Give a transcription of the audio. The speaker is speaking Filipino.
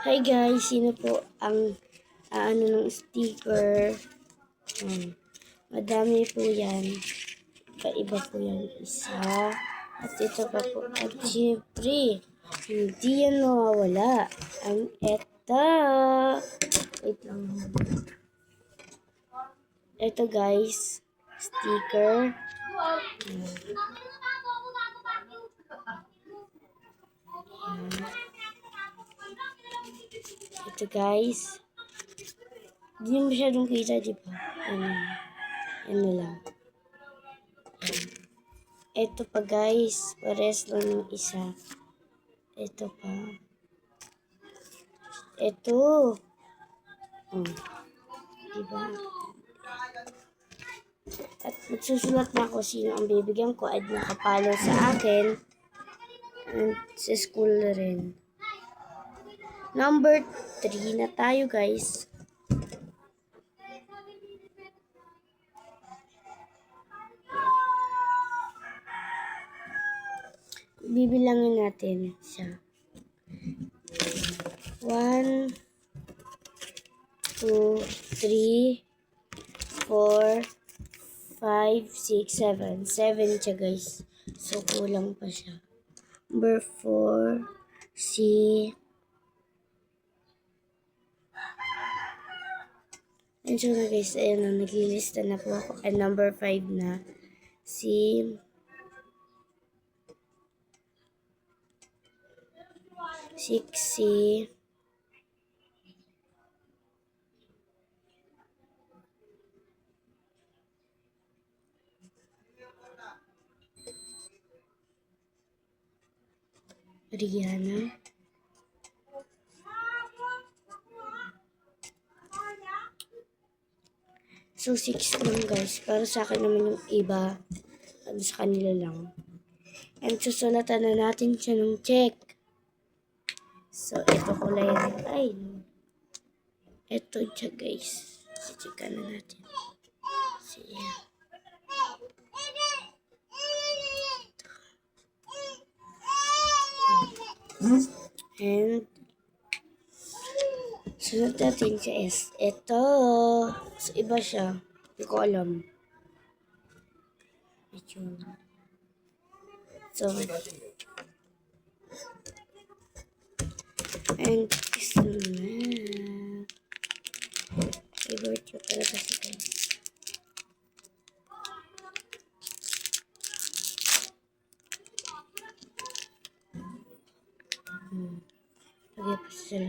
Hi guys, sino po ang ano ng sticker? Madami po yan. Iba po yan. Isa. At ito pa po. At syempre, hindi yan mawawala. Ang eta. Wait lang. Ito guys, sticker. Ito guys. Hindi masyadong kita, di ba? Ano lang. Ito pa guys. Pares lang yung isa. Ito pa. Ito. Diba? At magsusulat na ako sino ang bibigyan ko at nakapalo sa akin. And sa school rin. Number 3 na tayo guys. Bibilangin natin siya. 1, 2, 3, 4, 5, 6, 7. 7 siya guys. So, kulang pa siya. Number 4, C. And so na guys, ayun na, naglilista na po ako. And number 5 na, C. 6C. Rihanna. So, 6 lang guys. Para sa akin naman yung iba. Ano sa kanila lang. And susulatan na natin siya ng check. So, ito kulay rin. Ay. Ito siya guys. Checkan na natin. Siya. And sunod natin sa S. Ito. So, iba siya. Hindi ko alam. So, and kiss na. Favorite ko talaga si guys.